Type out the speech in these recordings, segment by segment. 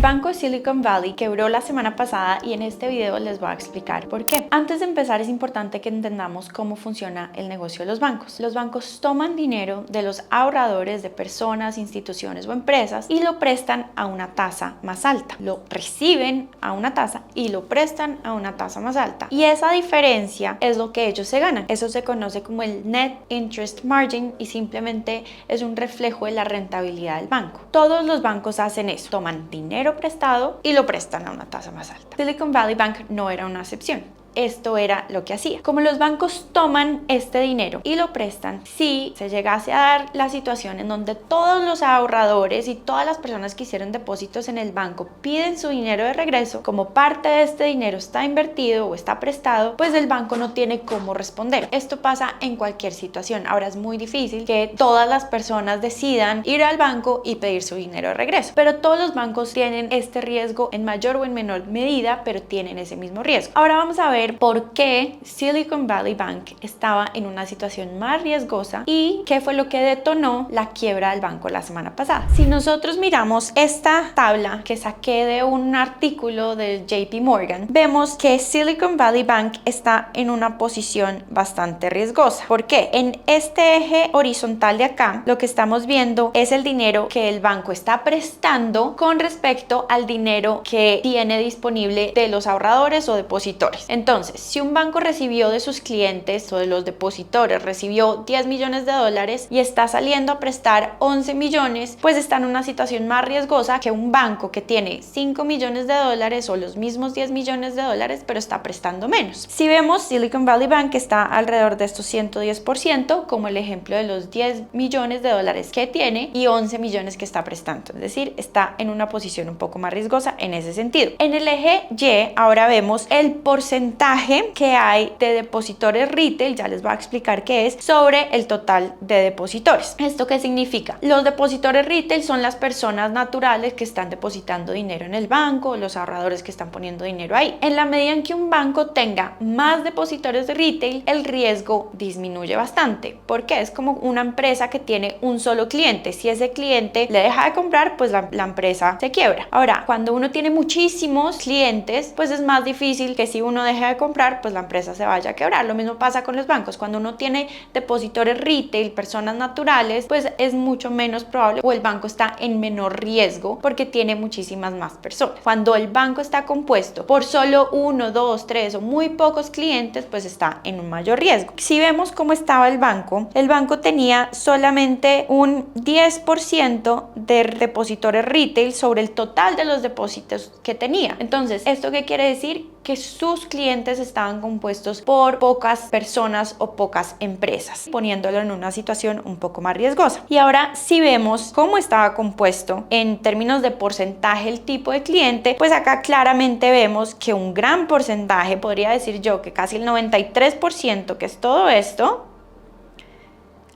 banco Silicon Valley quebró la semana pasada y en este video les voy a explicar por qué. Antes de empezar es importante que entendamos cómo funciona el negocio de los bancos. Los bancos toman dinero de los ahorradores de personas, instituciones o empresas y lo prestan a una tasa más alta. Lo reciben a una tasa y lo prestan a una tasa más alta. Y esa diferencia es lo que ellos se ganan. Eso se conoce como el Net Interest Margin y simplemente es un reflejo de la rentabilidad del banco. Todos los bancos hacen eso. Toman dinero prestado y lo prestan a una tasa más alta. Silicon Valley Bank no era una excepción. Esto era lo que hacía. Como los bancos toman este dinero y lo prestan, si se llegase a dar la situación en donde todos los ahorradores y todas las personas que hicieron depósitos en el banco piden su dinero de regreso, como parte de este dinero está invertido o está prestado, pues el banco no tiene cómo responder. Esto pasa en cualquier situación. Ahora es muy difícil que todas las personas decidan ir al banco y pedir su dinero de regreso, pero todos los bancos tienen este riesgo en mayor o en menor medida, pero tienen ese mismo riesgo. Ahora vamos a ver por qué Silicon Valley Bank estaba en una situación más riesgosa y qué fue lo que detonó la quiebra del banco la semana pasada. Si nosotros miramos esta tabla que saqué de un artículo del JP Morgan, vemos que Silicon Valley Bank está en una posición bastante riesgosa. ¿Por qué? En este eje horizontal de acá, lo que estamos viendo es el dinero que el banco está prestando con respecto al dinero que tiene disponible de los ahorradores o depositores. Entonces, si un banco recibió de sus clientes o de los depositores, recibió 10 millones de dólares y está saliendo a prestar 11 millones, pues está en una situación más riesgosa que un banco que tiene 5 millones de dólares o los mismos 10 millones de dólares, pero está prestando menos. Si vemos, Silicon Valley Bank está alrededor de estos 110%, como el ejemplo de los 10 millones de dólares que tiene y 11 millones que está prestando. Es decir, está en una posición un poco más riesgosa en ese sentido. En el eje Y, ahora vemos el porcentaje que hay de depositores retail, ya les voy a explicar qué es, sobre el total de depositores. ¿Esto qué significa? Los depositores retail son las personas naturales que están depositando dinero en el banco, los ahorradores que están poniendo dinero ahí. En la medida en que un banco tenga más depositores de retail, el riesgo disminuye bastante, porque es como una empresa que tiene un solo cliente. Si ese cliente le deja de comprar, pues la empresa se quiebra. Ahora, cuando uno tiene muchísimos clientes, pues es más difícil que si uno deja de comprar, pues la empresa se vaya a quebrar. Lo mismo pasa con los bancos. Cuando uno tiene depositores retail, personas naturales, pues es mucho menos probable o el banco está en menor riesgo porque tiene muchísimas más personas. Cuando el banco está compuesto por solo 1, 2, 3 o muy pocos clientes, pues está en un mayor riesgo. Si vemos cómo estaba el banco tenía solamente un 10% de depositores retail sobre el total de los depósitos que tenía. Entonces, ¿esto qué quiere decir? Que sus clientes estaban compuestos por pocas personas o pocas empresas, poniéndolo en una situación un poco más riesgosa. Y ahora, si vemos cómo estaba compuesto en términos de porcentaje el tipo de cliente, pues acá claramente vemos que un gran porcentaje, podría decir yo que casi el 93%, que es todo esto,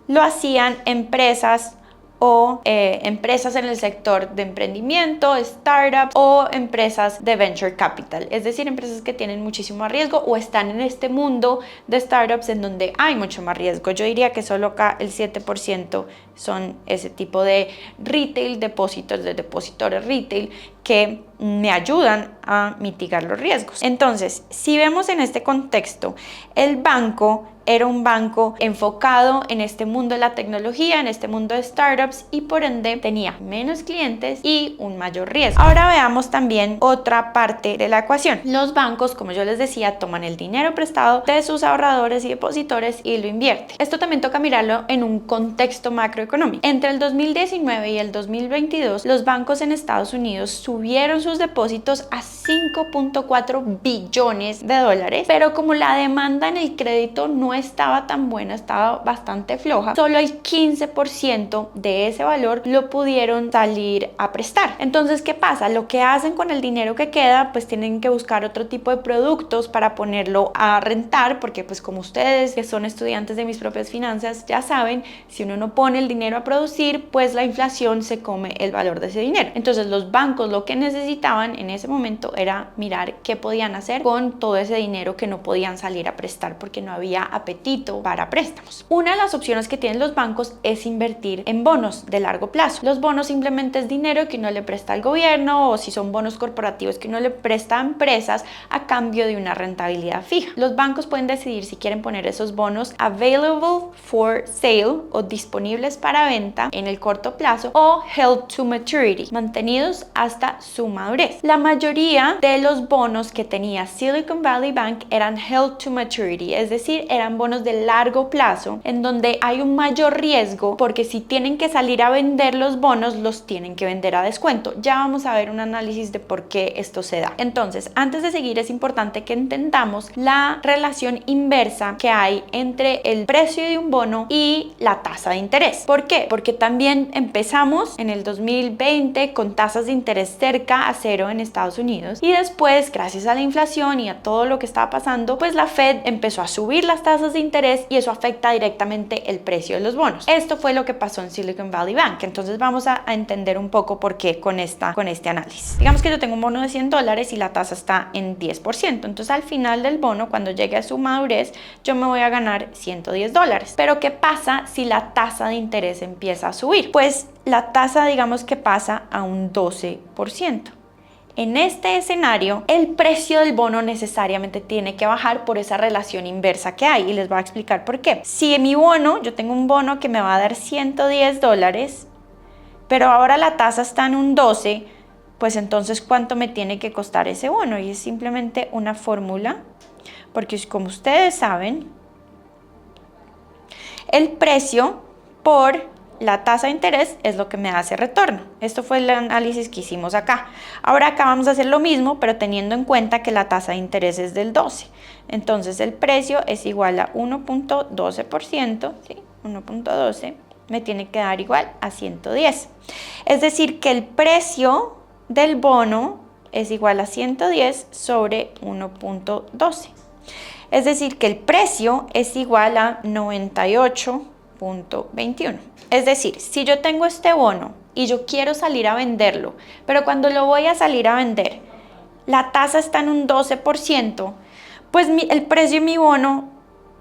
lo hacían empresas o empresas en el sector de emprendimiento, startups o empresas de venture capital, es decir, empresas que tienen muchísimo riesgo o están en este mundo de startups en donde hay mucho más riesgo. Yo diría que solo acá el 7% son ese tipo de retail, depósitos de depositores retail que me ayudan a mitigar los riesgos. Entonces, si vemos en este contexto, el banco era un banco enfocado en este mundo de la tecnología, en este mundo de startups y por ende tenía menos clientes y un mayor riesgo. Ahora veamos también otra parte de la ecuación. Los bancos, como yo les decía, toman el dinero prestado de sus ahorradores y depositores y lo invierten. Esto también toca mirarlo en un contexto macroeconómico. Entre el 2019 y el 2022, los bancos en Estados Unidos subieron sus depósitos a 5.4 billones de dólares, pero como la demanda en el crédito no estaba tan buena, estaba bastante floja, solo el 15% de ese valor lo pudieron salir a prestar. Entonces, ¿qué pasa? Lo que hacen con el dinero que queda, pues tienen que buscar otro tipo de productos para ponerlo a rentar, porque pues como ustedes que son estudiantes de mis propias finanzas ya saben, si uno no pone el dinero a producir, pues la inflación se come el valor de ese dinero. Entonces los bancos lo que necesitaban en ese momento era mirar qué podían hacer con todo ese dinero que no podían salir a prestar porque no había apetito para préstamos. Una de las opciones que tienen los bancos es invertir en bonos de largo plazo. Los bonos simplemente es dinero que uno le presta al gobierno, o si son bonos corporativos que uno le presta a empresas a cambio de una rentabilidad fija. Los bancos pueden decidir si quieren poner esos bonos available for sale o disponibles para venta en el corto plazo, o held to maturity, mantenidos hasta su madurez. La mayoría de los bonos que tenía Silicon Valley Bank eran held to maturity, es decir, eran bonos de largo plazo en donde hay un mayor riesgo, porque si tienen que salir a vender los bonos, los tienen que vender a descuento. Ya vamos a ver un análisis de por qué esto se da. Entonces, antes de seguir, es importante que entendamos la relación inversa que hay entre el precio de un bono y la tasa de interés. ¿Por qué? Porque también empezamos en el 2020 con tasas de interés cerca a cero en Estados Unidos, y después, gracias a la inflación y a todo lo que estaba pasando, pues la Fed empezó a subir las tasas de interés y eso afecta directamente el precio de los bonos. Esto fue lo que pasó en Silicon Valley Bank. Entonces vamos a entender un poco por qué con este análisis. Digamos que yo tengo un bono de $100 y la tasa está en 10%. Entonces al final del bono, cuando llegue a su madurez, yo me voy a ganar $110. Pero ¿qué pasa si la tasa de interés empieza a subir? Pues la tasa, digamos que pasa a un 12%. En este escenario, el precio del bono necesariamente tiene que bajar por esa relación inversa que hay, y les voy a explicar por qué. Si en mi bono, yo tengo un bono que me va a dar $110, pero ahora la tasa está en un 12, pues entonces ¿cuánto me tiene que costar ese bono? Y es simplemente una fórmula, porque como ustedes saben, el precio por la tasa de interés es lo que me hace retorno. Esto fue el análisis que hicimos acá. Ahora acá vamos a hacer lo mismo, pero teniendo en cuenta que la tasa de interés es del 12. Entonces el precio es igual a 1.12%, ¿sí? 1.12 me tiene que dar igual a 110. Es decir, que el precio del bono es igual a 110 sobre 1.12. Es decir, que el precio es igual a 98.21. Es decir, si yo tengo este bono y yo quiero salir a venderlo, pero cuando lo voy a salir a vender, la tasa está en un 12%, pues el precio de mi bono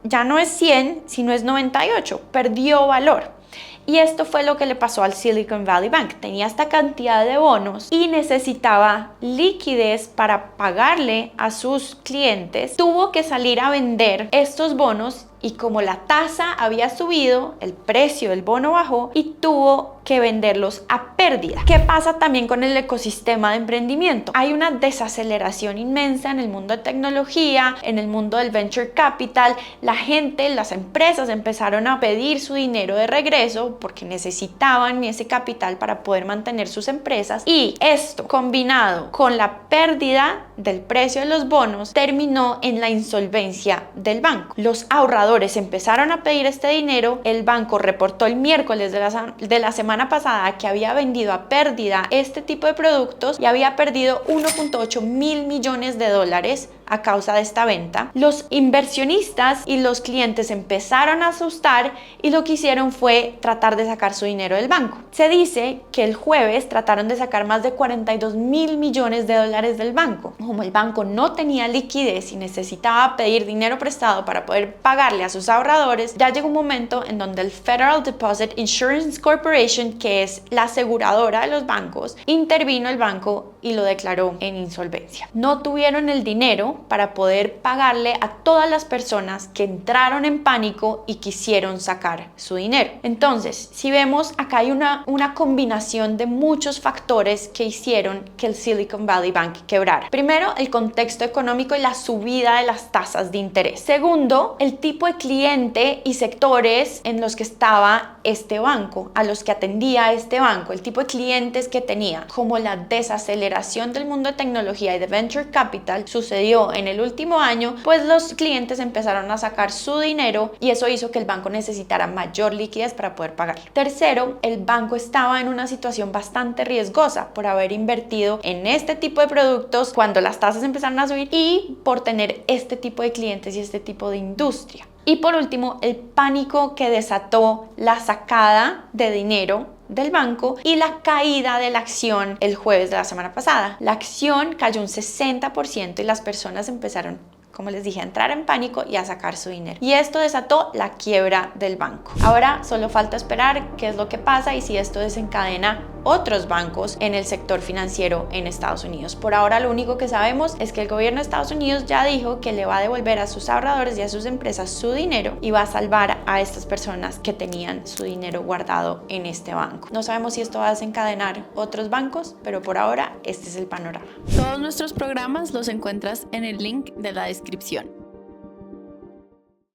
ya no es 100, sino es 98, perdió valor. Y esto fue lo que le pasó al Silicon Valley Bank. Tenía esta cantidad de bonos y necesitaba liquidez para pagarle a sus clientes. Tuvo que salir a vender estos bonos, y como la tasa había subido, el precio del bono bajó y tuvo que venderlos a pérdida. ¿Qué pasa también con el ecosistema de emprendimiento? Hay una desaceleración inmensa en el mundo de tecnología, en el mundo del venture capital. La gente, las empresas empezaron a pedir su dinero de regreso porque necesitaban ese capital para poder mantener sus empresas, y esto combinado con la pérdida del precio de los bonos terminó en la insolvencia del banco. Los ahorradores empezaron a pedir este dinero. El banco reportó el miércoles de la semana pasada que había vendido a pérdida este tipo de productos y había perdido 1.8 mil millones de dólares a causa de esta venta. Los inversionistas y los clientes empezaron a asustar y lo que hicieron fue tratar de sacar su dinero del banco. Se dice que el jueves trataron de sacar más de 42 mil millones de dólares del banco. Como el banco no tenía liquidez y necesitaba pedir dinero prestado para poder pagarle a sus ahorradores, ya llegó un momento en donde el Federal Deposit Insurance Corporation, que es la aseguradora de los bancos, intervino el banco y lo declaró en insolvencia. No tuvieron el dinero para poder pagarle a todas las personas que entraron en pánico y quisieron sacar su dinero. Entonces, si vemos, acá hay una combinación de muchos factores que hicieron que el Silicon Valley Bank quebrara. Primero, el contexto económico y la subida de las tasas de interés. Segundo, el tipo de cliente y sectores en los que estaba este banco, a los que atendía este banco, el tipo de clientes que tenía. Como la desaceleración del mundo de tecnología y de venture capital sucedió en el último año, pues los clientes empezaron a sacar su dinero y eso hizo que el banco necesitara mayor liquidez para poder pagarlo. Tercero, el banco estaba en una situación bastante riesgosa por haber invertido en este tipo de productos cuando las tasas empezaron a subir y por tener este tipo de clientes y este tipo de industria. Y por último, el pánico que desató la sacada de dinero del banco y la caída de la acción el jueves de la semana pasada. La acción cayó un 60% y las personas empezaron como les dije, a entrar en pánico y a sacar su dinero. Y esto desató la quiebra del banco. Ahora solo falta esperar qué es lo que pasa y si esto desencadena otros bancos en el sector financiero en Estados Unidos. Por ahora lo único que sabemos es que el gobierno de Estados Unidos ya dijo que le va a devolver a sus ahorradores y a sus empresas su dinero y va a salvar a estas personas que tenían su dinero guardado en este banco. No sabemos si esto va a desencadenar otros bancos, pero por ahora este es el panorama. Todos nuestros programas los encuentras en el link de la descripción.